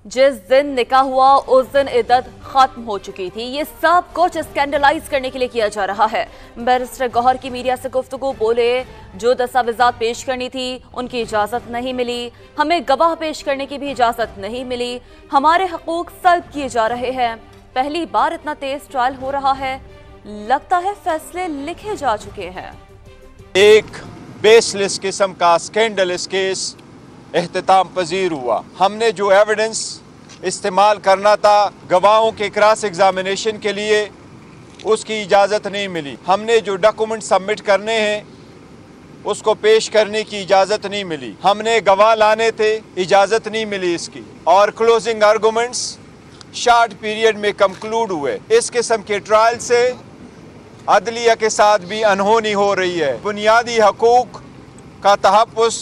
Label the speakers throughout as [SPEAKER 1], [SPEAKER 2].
[SPEAKER 1] जिस दिन निकाह हुआ उस दिन इद्दत खत्म हो चुकी थी। ये सब कुछ स्कैंडलाइज करने के लिए किया जा रहा है। बैरिस्टर गौहर की मीडिया से गुफ्तगू बोले, जो दस्तावेजात पेश करनी थी उनकी इजाजत नहीं मिली, हमें गवाह पेश करने की भी इजाजत नहीं मिली, हमारे हकूक सल्ब किए जा रहे हैं। पहली बार इतना तेज ट्रायल हो रहा है, लगता है फैसले लिखे जा चुके हैं।
[SPEAKER 2] एक बेसलेस किस्म का स्कैंडलस केस एहतिताम पजीर हुआ। हमने जो एविडेंस इस्तेमाल करना था गवाहों के क्रॉस एग्जामिनेशन के लिए, उसकी इजाज़त नहीं मिली। हमने जो डॉक्यूमेंट सबमिट करने हैं उसको पेश करने की इजाज़त नहीं मिली। हमने गवाह लाने थे, इजाज़त नहीं मिली इसकी। और क्लोजिंग आर्गूमेंट्स शॉर्ट पीरियड में कंक्लूड हुए। इस किस्म के ट्रायल से अदलिया के साथ भी अनहोनी हो रही है। बुनियादी हकूक का तहफ़्फ़ुज़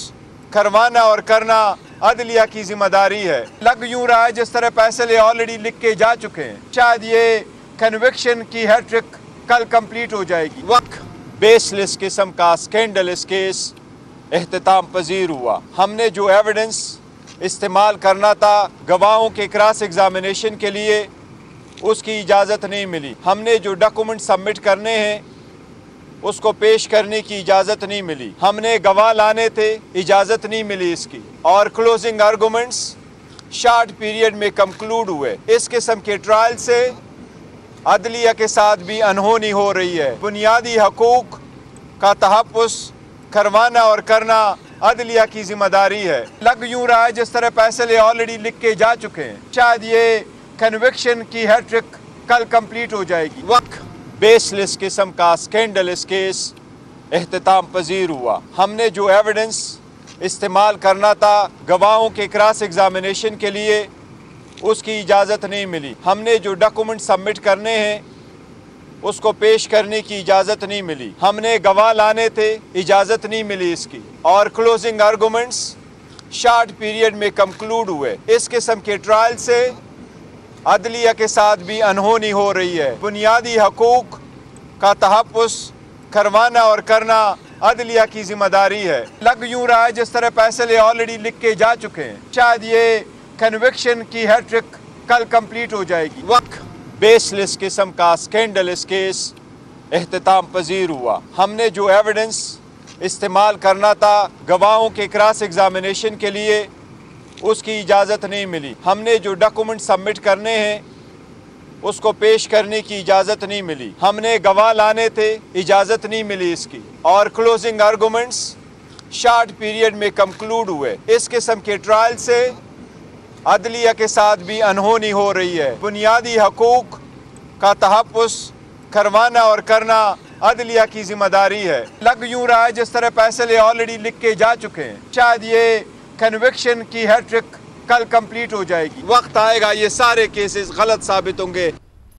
[SPEAKER 2] करवाना और करना अदलिया की जिम्मेदारी है। लग यूं रहा है जिस तरह फैसले ऑलरेडी लिख के जा चुके हैं। शायद ये कन्विक्शन की हैट्रिक कल कंप्लीट हो जाएगी। वक्त बेसलेस किस्म का स्कैंडलस केस एहतिताम पजीर हुआ। हमने जो एविडेंस इस्तेमाल करना था गवाहों के क्रॉस एग्जामिनेशन के लिए, उसकी इजाज़त नहीं मिली। हमने जो डॉक्यूमेंट सबमिट करने हैं उसको पेश करने की इजाज़त नहीं मिली। हमने गवाह लाने थे, इजाज़त नहीं मिली इसकी। और क्लोजिंग आर्गूमेंट्स शॉर्ट पीरियड में कंक्लूड हुए। इस किस्म के ट्रायल से अदलिया के साथ भी अनहोनी हो रही है। बुनियादी हकूक का तहफ़्फ़ुज़ करवाना और करना अदलिया की जिम्मेदारी है। लग यूं रहा है जिस तरह फैसले ऑलरेडी लिख के जा चुके हैं। शायद ये कन्विक्शन की हैट्रिक कल कंप्लीट हो जाएगी। वक्त बेसलेस किस्म का स्कैंडलस केस एहतिताम पजीर हुआ। हमने जो एविडेंस इस्तेमाल करना था गवाहों के क्रॉस एग्जामिनेशन के लिए, उसकी इजाज़त नहीं मिली। हमने जो डॉक्यूमेंट सबमिट करने हैं उसको पेश करने की इजाज़त नहीं मिली। हमने गवाह लाने थे, इजाज़त नहीं मिली इसकी। और क्लोजिंग आर्गूमेंट्स शॉर्ट पीरियड में कंक्लूड हुए। इस किस्म के ट्रायल से अदलिया के साथ भी अनहोनी हो रही है। बुनियादी हकूक का तहफ़्फ़ुज़ करवाना और करना अदलिया की जिम्मेदारी है। लग यूं रहा है जिस तरह फैसले ऑलरेडी लिख के जा चुके हैं। शायद ये कन्विक्शन की हैट्रिक कल कंप्लीट हो जाएगी। वक्त बेसलेस किस्म का स्कैंडलस केस एहतिताम पजीर हुआ। हमने जो एविडेंस इस्तेमाल करना था गवाहों के क्रॉस एग्जामिनेशन के लिए, उसकी इजाज़त नहीं मिली। हमने जो डॉक्यूमेंट सबमिट करने हैं उसको पेश करने की इजाज़त नहीं मिली। हमने गवाह लाने थे, इजाज़त नहीं मिली इसकी। और क्लोजिंग आर्गूमेंट्स शॉर्ट पीरियड में कंक्लूड हुए। इस किस्म के ट्रायल से अदलिया के साथ भी अनहोनी हो रही है। बुनियादी हकूक का तहफ़्फ़ुज़ करवाना और करना अदलिया की जिम्मेदारी है। लग यूं रहा है जिस तरह फैसले ऑलरेडी लिख के जा चुके हैं। शायद ये कन्विक्शन की हैट्रिक कल कंप्लीट हो जाएगी। वक्त आएगा ये सारे केसेस गलत साबित होंगे।